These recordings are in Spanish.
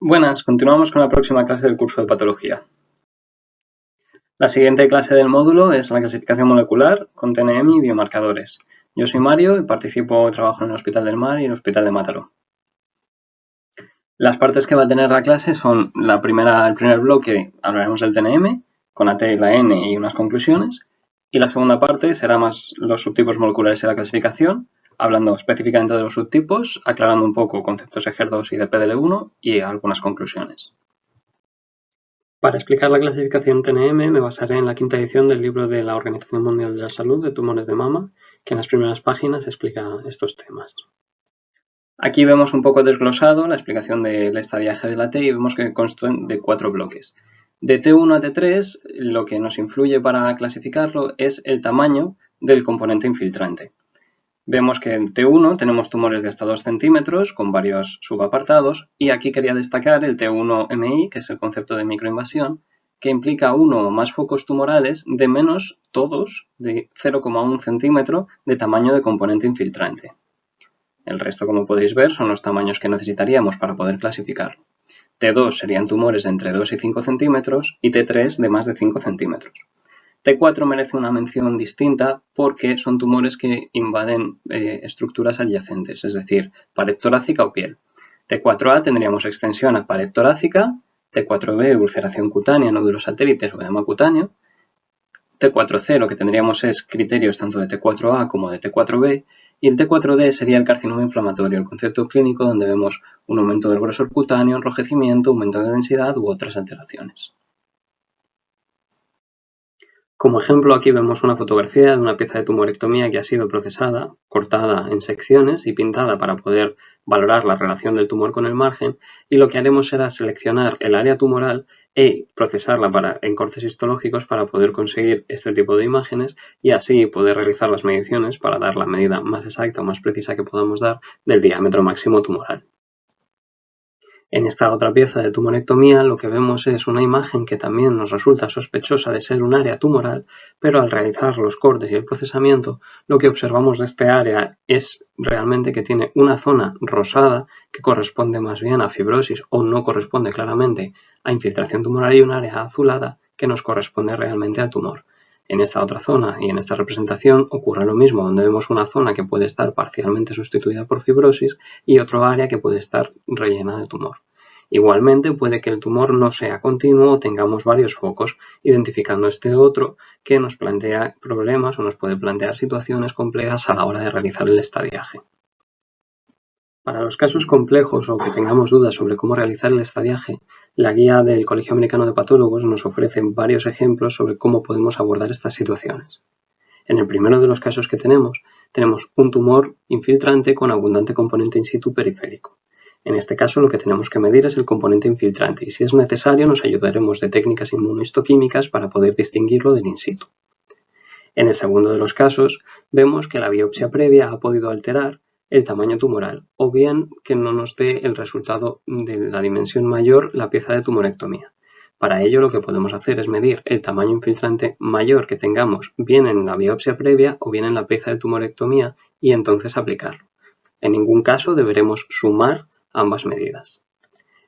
Buenas, continuamos con la próxima clase del curso de patología. La siguiente clase del módulo es la clasificación molecular con TNM y biomarcadores. Yo soy Mario y trabajo en el Hospital del Mar y el Hospital de Mataró. Las partes que va a tener la clase son el primer bloque hablaremos del TNM, con la T y la N y unas conclusiones, y la segunda parte será más los subtipos moleculares y la clasificación, hablando específicamente de los subtipos, aclarando un poco conceptos de HER2 y de PDL1 y algunas conclusiones. Para explicar la clasificación TNM me basaré en la quinta edición del libro de la Organización Mundial de la Salud de tumores de mama, que en las primeras páginas explica estos temas. Aquí vemos un poco desglosado la explicación del estadiaje de la T y vemos que consta de 4 bloques. De T1 a T3, lo que nos influye para clasificarlo es el tamaño del componente infiltrante. Vemos que en T1 tenemos tumores de hasta 2 centímetros con varios subapartados y aquí quería destacar el T1MI, que es el concepto de microinvasión, que implica uno o más focos tumorales de menos todos de 0,1 centímetro de tamaño de componente infiltrante. El resto, como podéis ver, son los tamaños que necesitaríamos para poder clasificarlo. T2 serían tumores de entre 2 y 5 centímetros y T3 de más de 5 centímetros. T4 merece una mención distinta porque son tumores que invaden estructuras adyacentes, es decir, pared torácica o piel. T4A tendríamos extensión a pared torácica, T4B ulceración cutánea, nódulos satélites o edema cutáneo. T4C lo que tendríamos es criterios tanto de T4A como de T4B y el T4D sería el carcinoma inflamatorio, el concepto clínico donde vemos un aumento del grosor cutáneo, enrojecimiento, aumento de densidad u otras alteraciones. Como ejemplo, aquí vemos una fotografía de una pieza de tumorectomía que ha sido procesada, cortada en secciones y pintada para poder valorar la relación del tumor con el margen, y lo que haremos será seleccionar el área tumoral y procesarla en cortes histológicos para poder conseguir este tipo de imágenes y así poder realizar las mediciones para dar la medida más exacta o más precisa que podamos dar del diámetro máximo tumoral. En esta otra pieza de tumorectomía lo que vemos es una imagen que también nos resulta sospechosa de ser un área tumoral, pero al realizar los cortes y el procesamiento, lo que observamos de este área es realmente que tiene una zona rosada que corresponde más bien a fibrosis o no corresponde claramente a infiltración tumoral y un área azulada que nos corresponde realmente al tumor. En esta otra zona y en esta representación ocurre lo mismo, donde vemos una zona que puede estar parcialmente sustituida por fibrosis y otro área que puede estar rellena de tumor. Igualmente puede que el tumor no sea continuo o tengamos varios focos, identificando este otro que nos plantea problemas o nos puede plantear situaciones complejas a la hora de realizar el estadiaje. Para los casos complejos o que tengamos dudas sobre cómo realizar el estadiaje, la guía del Colegio Americano de Patólogos nos ofrece varios ejemplos sobre cómo podemos abordar estas situaciones. En el primero de los casos que tenemos un tumor infiltrante con abundante componente in situ periférico. En este caso lo que tenemos que medir es el componente infiltrante y si es necesario nos ayudaremos de técnicas inmunohistoquímicas para poder distinguirlo del in situ. En el segundo de los casos vemos que la biopsia previa ha podido alterar el tamaño tumoral o bien que no nos dé el resultado de la dimensión mayor la pieza de tumorectomía. Para ello lo que podemos hacer es medir el tamaño infiltrante mayor que tengamos bien en la biopsia previa o bien en la pieza de tumorectomía y entonces aplicarlo. En ningún caso deberemos sumar ambas medidas.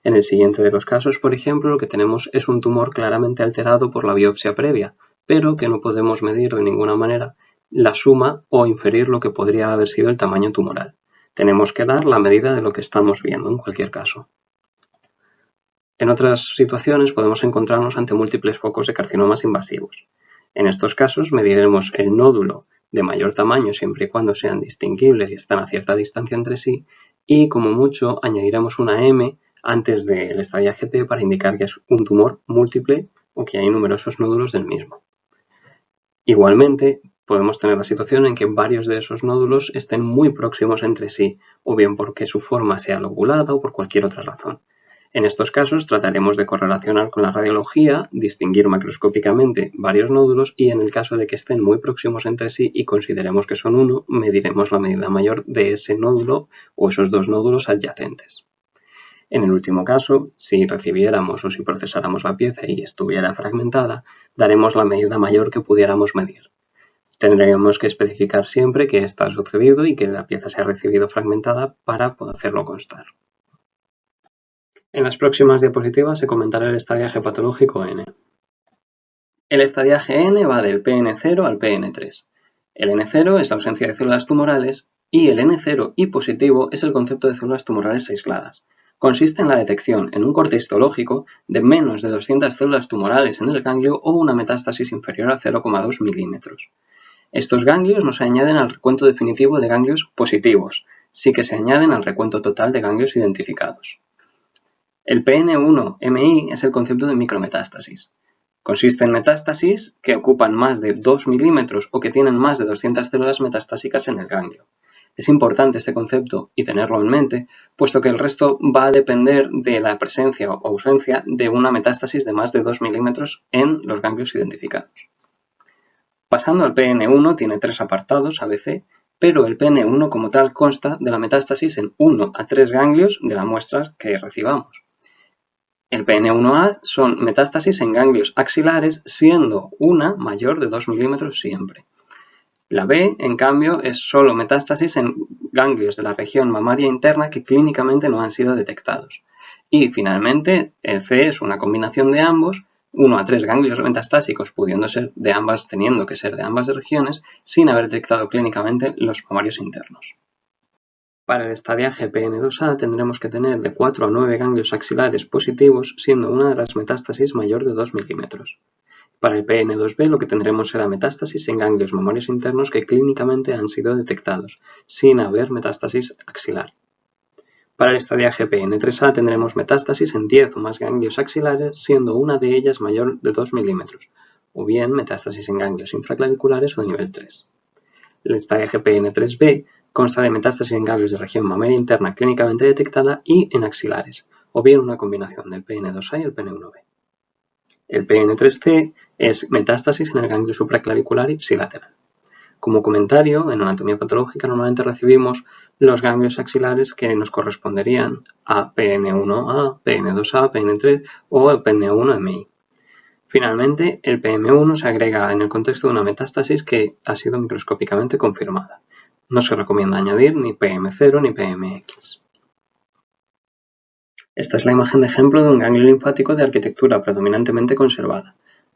En el siguiente de los casos, por ejemplo, lo que tenemos es un tumor claramente alterado por la biopsia previa, pero que no podemos medir de ninguna manera la suma o inferir lo que podría haber sido el tamaño tumoral. Tenemos que dar la medida de lo que estamos viendo en cualquier caso. En otras situaciones podemos encontrarnos ante múltiples focos de carcinomas invasivos. En estos casos mediremos el nódulo de mayor tamaño siempre y cuando sean distinguibles y están a cierta distancia entre sí y como mucho añadiremos una M antes del estadiaje T para indicar que es un tumor múltiple o que hay numerosos nódulos del mismo. Igualmente, podemos tener la situación en que varios de esos nódulos estén muy próximos entre sí, o bien porque su forma sea lobulada o por cualquier otra razón. En estos casos trataremos de correlacionar con la radiología, distinguir macroscópicamente varios nódulos y en el caso de que estén muy próximos entre sí y consideremos que son uno, mediremos la medida mayor de ese nódulo o esos dos nódulos adyacentes. En el último caso, si recibiéramos o si procesáramos la pieza y estuviera fragmentada, daremos la medida mayor que pudiéramos medir. Tendríamos que especificar siempre que esto ha sucedido y que la pieza se ha recibido fragmentada para hacerlo constar. En las próximas diapositivas se comentará el estadiaje patológico N. El estadiaje N va del PN0 al PN3. El N0 es la ausencia de células tumorales y el N0 y positivo es el concepto de células tumorales aisladas. Consiste en la detección en un corte histológico de menos de 200 células tumorales en el ganglio o una metástasis inferior a 0,2 milímetros. Estos ganglios no se añaden al recuento definitivo de ganglios positivos, sí que se añaden al recuento total de ganglios identificados. El PN1-MI es el concepto de micrometástasis. Consiste en metástasis que ocupan más de 2 milímetros o que tienen más de 200 células metastásicas en el ganglio. Es importante este concepto y tenerlo en mente, puesto que el resto va a depender de la presencia o ausencia de una metástasis de más de 2 milímetros en los ganglios identificados. Pasando al PN1 tiene 3 apartados ABC, pero el PN1 como tal consta de la metástasis en 1 a 3 ganglios de la muestra que recibamos. El PN1A son metástasis en ganglios axilares, siendo una mayor de 2 milímetros siempre. La B, en cambio, es solo metástasis en ganglios de la región mamaria interna que clínicamente no han sido detectados. Y finalmente, el C es una combinación de ambos, 1 a 3 ganglios metastásicos pudiendo ser de ambas, teniendo que ser de ambas regiones, sin haber detectado clínicamente los mamarios internos. Para el estadiaje PN2A tendremos que tener de 4 a 9 ganglios axilares positivos, siendo una de las metástasis mayor de 2 milímetros. Para el PN2B lo que tendremos será metástasis en ganglios mamarios internos que clínicamente han sido detectados, sin haber metástasis axilar. Para el estadiaje PN3A tendremos metástasis en 10 o más ganglios axilares, siendo una de ellas mayor de 2 milímetros, o bien metástasis en ganglios infraclaviculares o de nivel 3. El estadiaje PN3B consta de metástasis en ganglios de región mamaria interna clínicamente detectada y en axilares, o bien una combinación del PN2A y el PN1B. El PN3C es metástasis en el ganglio supraclavicular ipsilateral. Como comentario, en anatomía patológica normalmente recibimos los ganglios axilares que nos corresponderían a PN1A, PN2A, PN3 o el PN1MI. Finalmente, el PM1 se agrega en el contexto de una metástasis que ha sido microscópicamente confirmada. No se recomienda añadir ni PM0 ni PMX. Esta es la imagen de ejemplo de un ganglio linfático de arquitectura predominantemente conservada.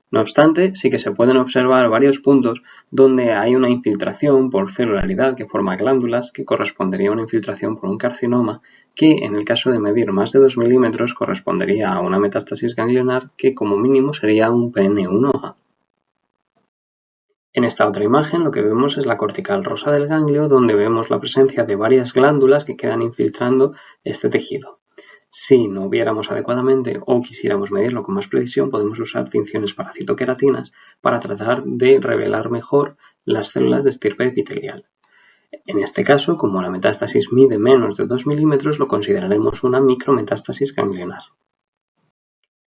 No obstante, sí que se pueden observar varios puntos donde hay una infiltración por celularidad que forma glándulas que correspondería a una infiltración por un carcinoma que, en el caso de medir más de 2 milímetros, correspondería a una metástasis ganglionar que como mínimo sería un PN1A. En esta otra imagen lo que vemos es la cortical rosa del ganglio, donde vemos la presencia de varias glándulas que quedan infiltrando este tejido. Si no viéramos adecuadamente o quisiéramos medirlo con más precisión, podemos usar tinciones paracitoqueratinas para tratar de revelar mejor las células de estirpe epitelial. En este caso, como la metástasis mide menos de 2 milímetros, lo consideraremos una micrometástasis ganglionar.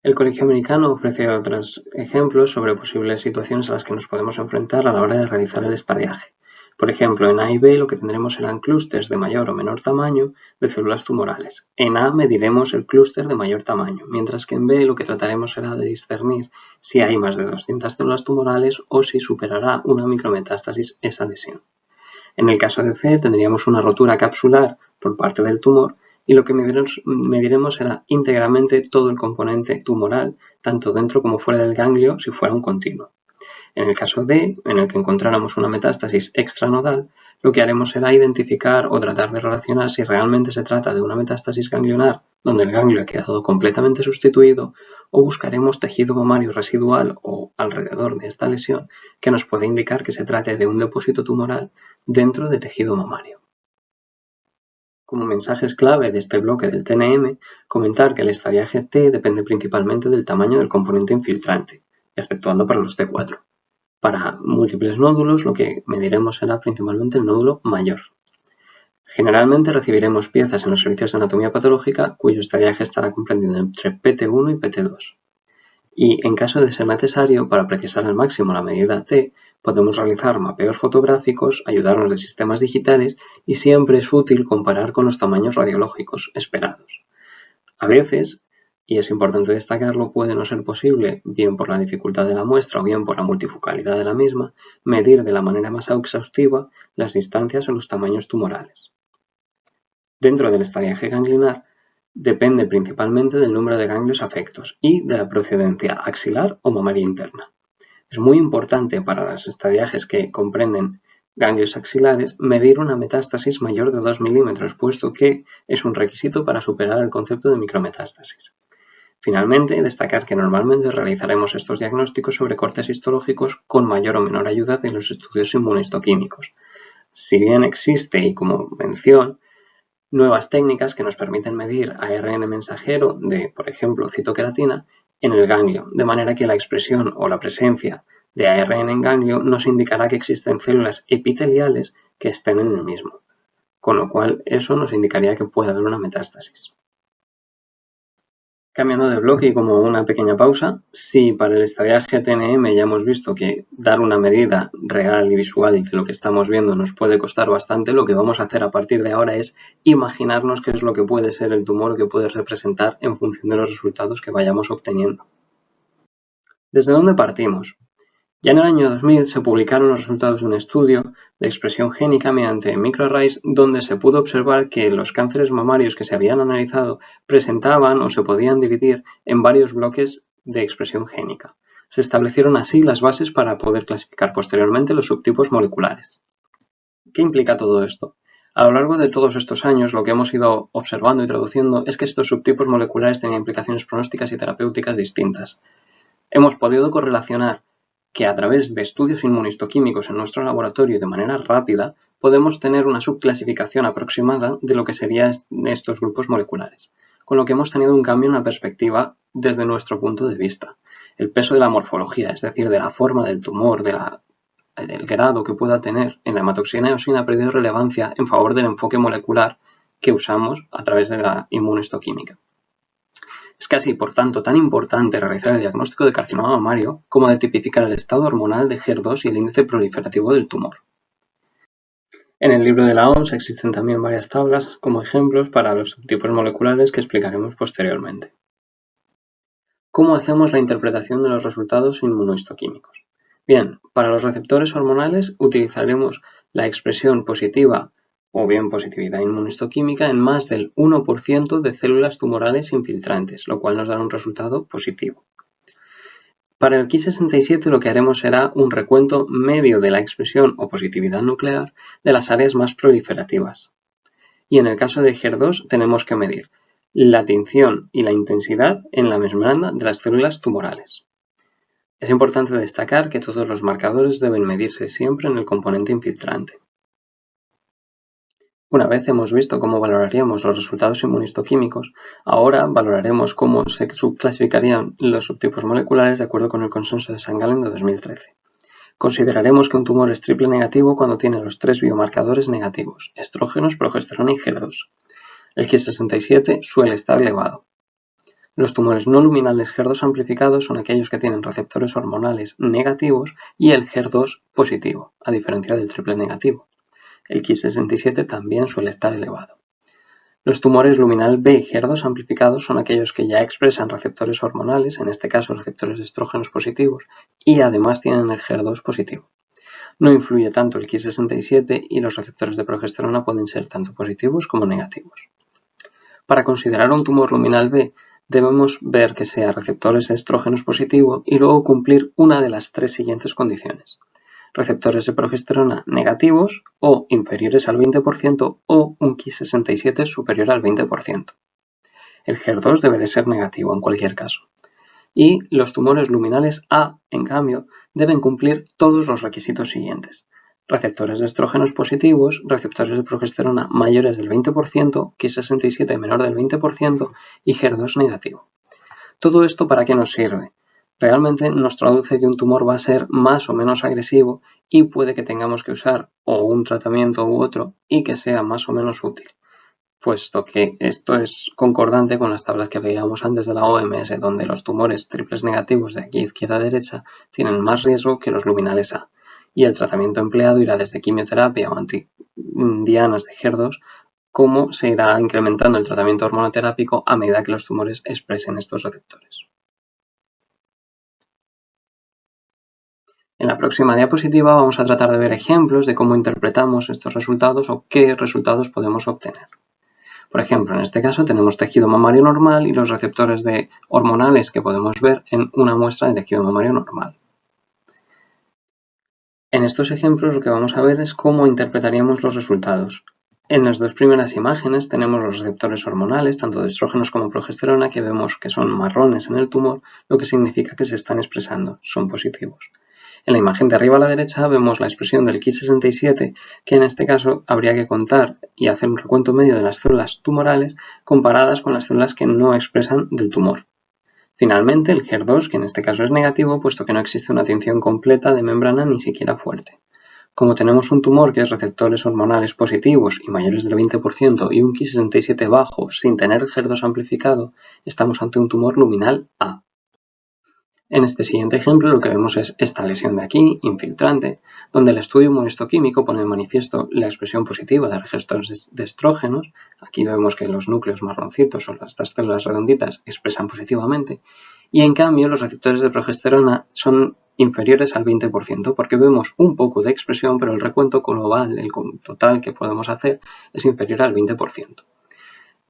El Colegio Americano ofrece otros ejemplos sobre posibles situaciones a las que nos podemos enfrentar a la hora de realizar el estadiaje. Por ejemplo, en A y B lo que tendremos serán clústeres de mayor o menor tamaño de células tumorales. En A mediremos el clúster de mayor tamaño, mientras que en B lo que trataremos será de discernir si hay más de 200 células tumorales o si superará una micrometástasis esa lesión. En el caso de C tendríamos una rotura capsular por parte del tumor y lo que mediremos será íntegramente todo el componente tumoral, tanto dentro como fuera del ganglio si fuera un continuo. En el caso D, en el que encontráramos una metástasis extranodal, lo que haremos será identificar o tratar de relacionar si realmente se trata de una metástasis ganglionar, donde el ganglio ha quedado completamente sustituido, o buscaremos tejido mamario residual o alrededor de esta lesión que nos puede indicar que se trate de un depósito tumoral dentro de tejido mamario. Como mensajes clave de este bloque del TNM, comentar que el estadiaje T depende principalmente del tamaño del componente infiltrante, exceptuando para los T4. Para múltiples nódulos lo que mediremos será principalmente el nódulo mayor. Generalmente recibiremos piezas en los servicios de anatomía patológica cuyo estadiaje estará comprendido entre PT1 y PT2. Y en caso de ser necesario, para precisar al máximo la medida T, podemos realizar mapeos fotográficos, ayudarnos de sistemas digitales y siempre es útil comparar con los tamaños radiológicos esperados. A veces, y es importante destacarlo, puede no ser posible, bien por la dificultad de la muestra o bien por la multifocalidad de la misma, medir de la manera más exhaustiva las distancias o los tamaños tumorales. Dentro del estadiaje ganglionar, depende principalmente del número de ganglios afectos y de la procedencia axilar o mamaria interna. Es muy importante para las estadiajes que comprenden ganglios axilares medir una metástasis mayor de 2 milímetros, puesto que es un requisito para superar el concepto de micrometástasis. Finalmente, destacar que normalmente realizaremos estos diagnósticos sobre cortes histológicos con mayor o menor ayuda de los estudios inmunohistoquímicos. Si bien existe, y como mención, nuevas técnicas que nos permiten medir ARN mensajero de, por ejemplo, citoqueratina en el ganglio, de manera que la expresión o la presencia de ARN en ganglio nos indicará que existen células epiteliales que estén en el mismo, con lo cual eso nos indicaría que puede haber una metástasis. Cambiando de bloque y como una pequeña pausa, si para el estadiaje TNM ya hemos visto que dar una medida real y visual de lo que estamos viendo nos puede costar bastante, lo que vamos a hacer a partir de ahora es imaginarnos qué es lo que puede ser el tumor que puede representar en función de los resultados que vayamos obteniendo. ¿Desde dónde partimos? Ya en el año 2000 se publicaron los resultados de un estudio de expresión génica mediante microarrays donde se pudo observar que los cánceres mamarios que se habían analizado presentaban o se podían dividir en varios bloques de expresión génica. Se establecieron así las bases para poder clasificar posteriormente los subtipos moleculares. ¿Qué implica todo esto? A lo largo de todos estos años, lo que hemos ido observando y traduciendo es que estos subtipos moleculares tenían implicaciones pronósticas y terapéuticas distintas. Hemos podido correlacionar que a través de estudios inmunistoquímicos en nuestro laboratorio y de manera rápida podemos tener una subclasificación aproximada de lo que serían estos grupos moleculares, con lo que hemos tenido un cambio en la perspectiva desde nuestro punto de vista. El peso de la morfología, es decir, de la forma del tumor, del grado que pueda tener en la hematoxina eosina ha perdido relevancia en favor del enfoque molecular que usamos a través de la inmunistoquímica. Es casi, por tanto, tan importante realizar el diagnóstico de carcinoma mamario como de tipificar el estado hormonal de HER2 y el índice proliferativo del tumor. En el libro de la OMS existen también varias tablas como ejemplos para los subtipos moleculares que explicaremos posteriormente. ¿Cómo hacemos la interpretación de los resultados inmunohistoquímicos? Bien, para los receptores hormonales utilizaremos la expresión positiva o bien positividad inmunistoquímica en más del 1% de células tumorales infiltrantes, lo cual nos dará un resultado positivo. Para el Ki67 lo que haremos será un recuento medio de la expresión o positividad nuclear de las áreas más proliferativas. Y en el caso de HER2 tenemos que medir la tinción y la intensidad en la membrana de las células tumorales. Es importante destacar que todos los marcadores deben medirse siempre en el componente infiltrante. Una vez hemos visto cómo valoraríamos los resultados inmunistoquímicos, ahora valoraremos cómo se subclasificarían los subtipos moleculares de acuerdo con el consenso de St. Gallen de 2013. Consideraremos que un tumor es triple negativo cuando tiene los tres biomarcadores negativos, estrógenos, progesterona y HER2. El Ki67 suele estar elevado. Los tumores no luminales HER2 amplificados son aquellos que tienen receptores hormonales negativos y el HER2 positivo, a diferencia del triple negativo. El Ki67 también suele estar elevado. Los tumores luminal B y HER2 amplificados son aquellos que ya expresan receptores hormonales, en este caso receptores de estrógenos positivos, y además tienen el HER2 positivo. No influye tanto el Ki67 y los receptores de progesterona pueden ser tanto positivos como negativos. Para considerar un tumor luminal B, debemos ver que sea receptores de estrógenos positivo y luego cumplir una de las tres siguientes condiciones. Receptores de progesterona negativos o inferiores al 20% o un Ki67 superior al 20%. El HER2 debe de ser negativo en cualquier caso. Y los tumores luminales A, en cambio, deben cumplir todos los requisitos siguientes. Receptores de estrógenos positivos, receptores de progesterona mayores del 20%, Ki67 menor del 20% y HER2 negativo. ¿Todo esto para qué nos sirve? Realmente nos traduce que un tumor va a ser más o menos agresivo y puede que tengamos que usar o un tratamiento u otro y que sea más o menos útil, puesto que esto es concordante con las tablas que veíamos antes de la OMS, donde los tumores triples negativos de aquí izquierda a derecha tienen más riesgo que los luminales A, y el tratamiento empleado irá desde quimioterapia o antidianas de HER2, como se irá incrementando el tratamiento hormonoterápico a medida que los tumores expresen estos receptores. En la próxima diapositiva vamos a tratar de ver ejemplos de cómo interpretamos estos resultados o qué resultados podemos obtener. Por ejemplo, en este caso tenemos tejido mamario normal y los receptores hormonales que podemos ver en una muestra de tejido mamario normal. En estos ejemplos lo que vamos a ver es cómo interpretaríamos los resultados. En las dos primeras imágenes tenemos los receptores hormonales, tanto de estrógenos como progesterona, que vemos que son marrones en el tumor, lo que significa que se están expresando, son positivos. En la imagen de arriba a la derecha vemos la expresión del Ki67, que en este caso habría que contar y hacer un recuento medio de las células tumorales comparadas con las células que no expresan del tumor. Finalmente, el HER2, que en este caso es negativo, puesto que no existe una tinción completa de membrana ni siquiera fuerte. Como tenemos un tumor que es receptores hormonales positivos y mayores del 20% y un Ki67 bajo sin tener el HER2 amplificado, estamos ante un tumor luminal A. En este siguiente ejemplo lo que vemos es esta lesión de aquí, infiltrante, donde el estudio inmunohistoquímico pone de manifiesto la expresión positiva de receptores de estrógenos. Aquí vemos que los núcleos marroncitos o estas células redonditas expresan positivamente, y en cambio los receptores de progesterona son inferiores al 20%, porque vemos un poco de expresión, pero el recuento global, el total que podemos hacer, es inferior al 20%.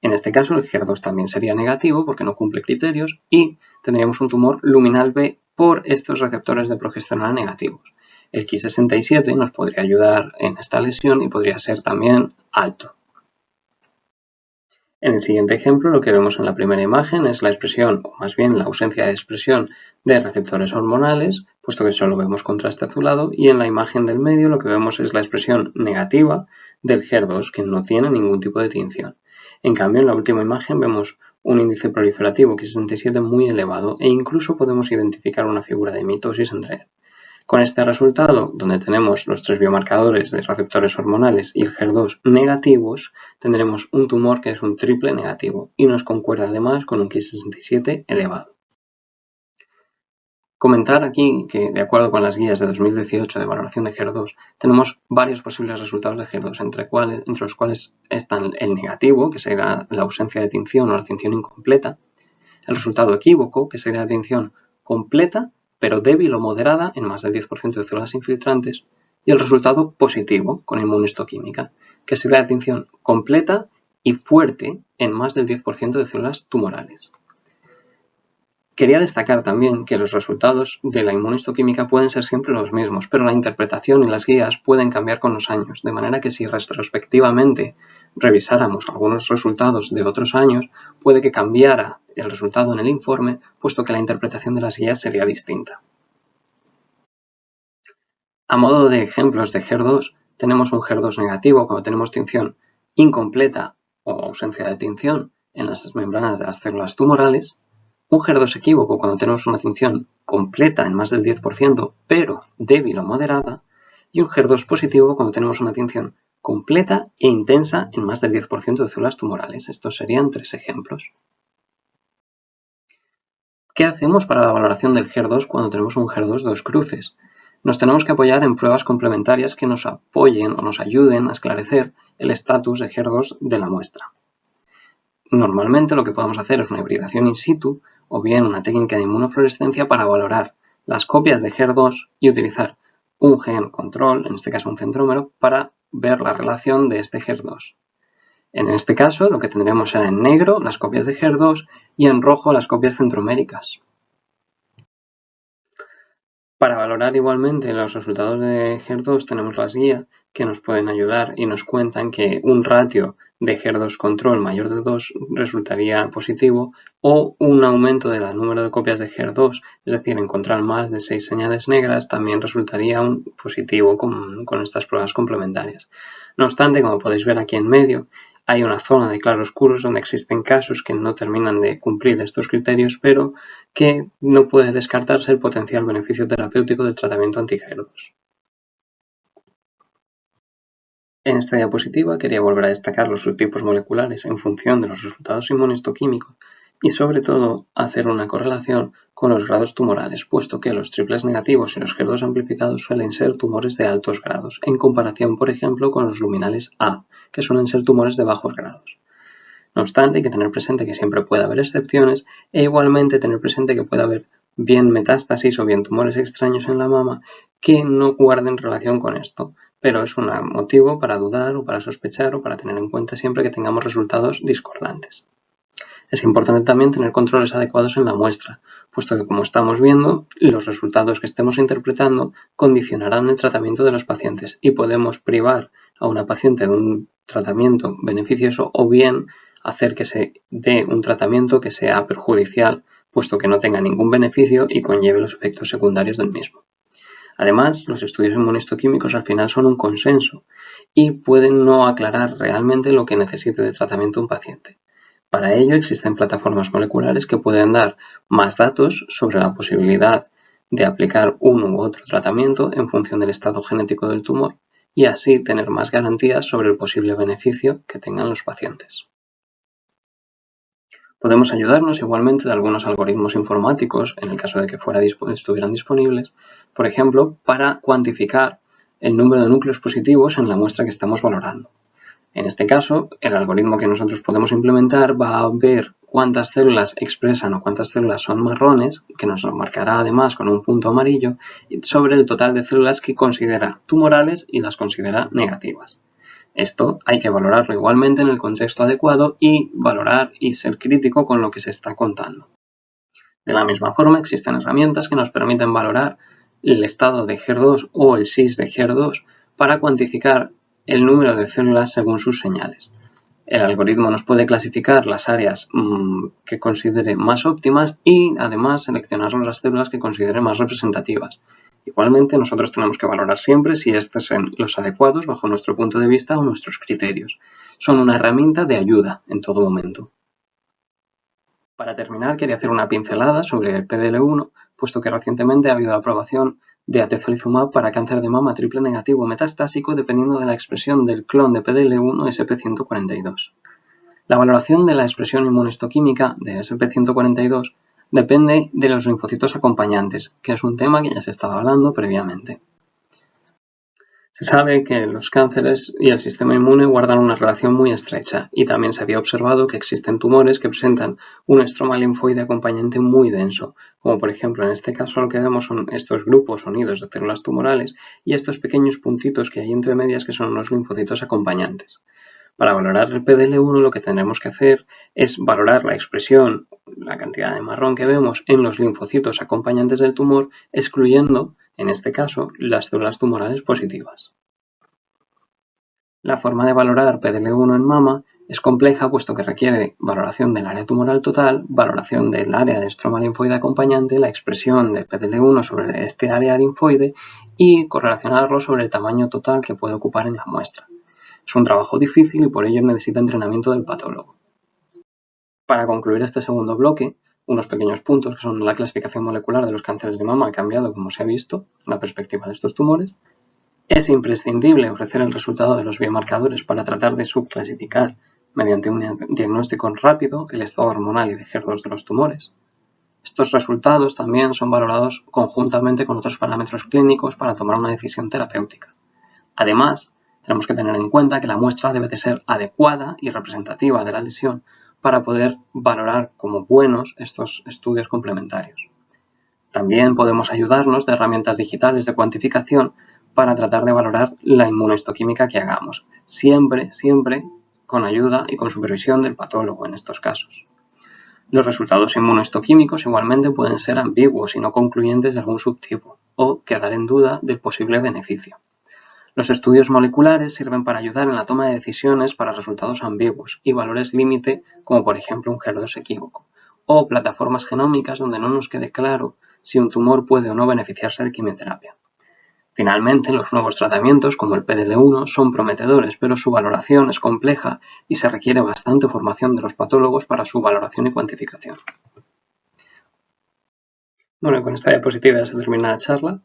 En este caso el HER2 también sería negativo porque no cumple criterios y tendríamos un tumor luminal B por estos receptores de progesterona negativos. El Ki67 nos podría ayudar en esta lesión y podría ser también alto. En el siguiente ejemplo lo que vemos en la primera imagen es la expresión, o más bien la ausencia de expresión de receptores hormonales, puesto que solo vemos contraste azulado, y en la imagen del medio lo que vemos es la expresión negativa del HER2, que no tiene ningún tipo de tinción. En cambio, en la última imagen vemos un índice proliferativo Ki67 muy elevado e incluso podemos identificar una figura de mitosis entre él. Con este resultado, donde tenemos los tres biomarcadores de receptores hormonales y el HER2 negativos, tendremos un tumor que es un triple negativo y nos concuerda además con un Ki67 elevado. Comentar aquí que, de acuerdo con las guías de 2018 de valoración de HER2, tenemos varios posibles resultados de HER2, entre los cuales están el negativo, que será la ausencia de tinción o la tinción incompleta, el resultado equívoco, que sería la tinción completa, pero débil o moderada en más del 10% de células infiltrantes, y el resultado positivo, con inmunohistoquímica, que sería la tinción completa y fuerte en más del 10% de células tumorales. Quería destacar también que los resultados de la inmunohistoquímica pueden ser siempre los mismos, pero la interpretación y las guías pueden cambiar con los años, de manera que si retrospectivamente revisáramos algunos resultados de otros años, puede que cambiara el resultado en el informe, puesto que la interpretación de las guías sería distinta. A modo de ejemplos de HER2, tenemos un HER2 negativo cuando tenemos tinción incompleta o ausencia de tinción en las membranas de las células tumorales, un HER2 equívoco cuando tenemos una tinción completa en más del 10%, pero débil o moderada, y un HER2 positivo cuando tenemos una tinción completa e intensa en más del 10% de células tumorales. Estos serían tres ejemplos. ¿Qué hacemos para la valoración del HER2 cuando tenemos un HER2 dos cruces? Nos tenemos que apoyar en pruebas complementarias que nos apoyen o nos ayuden a esclarecer el estatus de HER2 de la muestra. Normalmente lo que podemos hacer es una hibridación in situ o bien una técnica de inmunofluorescencia para valorar las copias de HER2 y utilizar un gen control, en este caso un centrómero, para ver la relación de este HER2. En este caso lo que tendremos será en negro las copias de HER2 y en rojo las copias centroméricas. Para valorar igualmente los resultados de HER2 tenemos las guías que nos pueden ayudar y nos cuentan que un ratio de HER2 control mayor de 2 resultaría positivo o un aumento del número de copias de HER2, es decir, encontrar más de 6 señales negras también resultaría un positivo con estas pruebas complementarias. No obstante, como podéis ver aquí en medio, hay una zona de claroscuros donde existen casos que no terminan de cumplir estos criterios, pero que no puede descartarse el potencial beneficio terapéutico del tratamiento anti-HER2. En esta diapositiva quería volver a destacar los subtipos moleculares en función de los resultados inmunohistoquímicos y sobre todo hacer una correlación con los grados tumorales, puesto que los triples negativos y los HER2 amplificados suelen ser tumores de altos grados, en comparación, por ejemplo, con los luminales A, que suelen ser tumores de bajos grados. No obstante, hay que tener presente que siempre puede haber excepciones e igualmente tener presente que puede haber bien metástasis o bien tumores extraños en la mama que no guarden relación con esto, pero es un motivo para dudar o para sospechar o para tener en cuenta siempre que tengamos resultados discordantes. Es importante también tener controles adecuados en la muestra, puesto que, como estamos viendo, los resultados que estemos interpretando condicionarán el tratamiento de los pacientes y podemos privar a una paciente de un tratamiento beneficioso o bien hacer que se dé un tratamiento que sea perjudicial, puesto que no tenga ningún beneficio y conlleve los efectos secundarios del mismo. Además, los estudios inmunistoquímicos al final son un consenso y pueden no aclarar realmente lo que necesite de tratamiento un paciente. Para ello existen plataformas moleculares que pueden dar más datos sobre la posibilidad de aplicar uno u otro tratamiento en función del estado genético del tumor y así tener más garantías sobre el posible beneficio que tengan los pacientes. Podemos ayudarnos igualmente de algunos algoritmos informáticos, en el caso de que estuvieran disponibles, por ejemplo, para cuantificar el número de núcleos positivos en la muestra que estamos valorando. En este caso, el algoritmo que nosotros podemos implementar va a ver cuántas células expresan o cuántas células son marrones, que nos lo marcará además con un punto amarillo, sobre el total de células que considera tumorales y las considera negativas. Esto hay que valorarlo igualmente en el contexto adecuado y valorar y ser crítico con lo que se está contando. De la misma forma, existen herramientas que nos permiten valorar el estado de HER2 o el SIS de HER2 para cuantificar el número de células según sus señales. El algoritmo nos puede clasificar las áreas que considere más óptimas y además seleccionar las células que considere más representativas. Igualmente, nosotros tenemos que valorar siempre si estos son los adecuados bajo nuestro punto de vista o nuestros criterios. Son una herramienta de ayuda en todo momento. Para terminar, quería hacer una pincelada sobre el PDL1, puesto que recientemente ha habido la aprobación de atezolizumab para cáncer de mama triple negativo metastásico dependiendo de la expresión del clon de PDL1 SP142. La valoración de la expresión inmunohistoquímica de SP142 depende de los linfocitos acompañantes, que es un tema que ya se estaba hablando previamente. Se sabe que los cánceres y el sistema inmune guardan una relación muy estrecha y también se había observado que existen tumores que presentan un estroma linfoide acompañante muy denso, como por ejemplo en este caso lo que vemos son estos grupos unidos de células tumorales y estos pequeños puntitos que hay entre medias que son los linfocitos acompañantes. Para valorar el PDL1 lo que tenemos que hacer es valorar la expresión, la cantidad de marrón que vemos en los linfocitos acompañantes del tumor, excluyendo, en este caso, las células tumorales positivas. La forma de valorar PDL1 en mama es compleja puesto que requiere valoración del área tumoral total, valoración del área de estroma linfoide acompañante, la expresión de PDL1 sobre este área linfoide y correlacionarlo sobre el tamaño total que puede ocupar en la muestra. Es un trabajo difícil y por ello necesita entrenamiento del patólogo. Para concluir este segundo bloque, unos pequeños puntos que son la clasificación molecular de los cánceres de mama ha cambiado, como se ha visto, la perspectiva de estos tumores. Es imprescindible ofrecer el resultado de los biomarcadores para tratar de subclasificar, mediante un diagnóstico rápido, el estado hormonal y de HER2 de los tumores. Estos resultados también son valorados conjuntamente con otros parámetros clínicos para tomar una decisión terapéutica. Además, tenemos que tener en cuenta que la muestra debe de ser adecuada y representativa de la lesión para poder valorar como buenos estos estudios complementarios. También podemos ayudarnos de herramientas digitales de cuantificación para tratar de valorar la inmunohistoquímica que hagamos, siempre con ayuda y con supervisión del patólogo en estos casos. Los resultados inmunohistoquímicos igualmente pueden ser ambiguos y no concluyentes de algún subtipo o quedar en duda del posible beneficio. Los estudios moleculares sirven para ayudar en la toma de decisiones para resultados ambiguos y valores límite, como por ejemplo un HER2 equívoco, o plataformas genómicas donde no nos quede claro si un tumor puede o no beneficiarse de quimioterapia. Finalmente, los nuevos tratamientos, como el PDL1, son prometedores, pero su valoración es compleja y se requiere bastante formación de los patólogos para su valoración y cuantificación. Bueno, con esta diapositiva se termina la charla.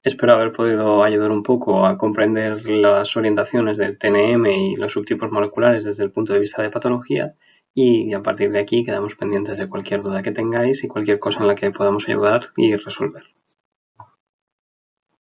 Espero haber podido ayudar un poco a comprender las orientaciones del TNM y los subtipos moleculares desde el punto de vista de patología y a partir de aquí quedamos pendientes de cualquier duda que tengáis y cualquier cosa en la que podamos ayudar y resolver.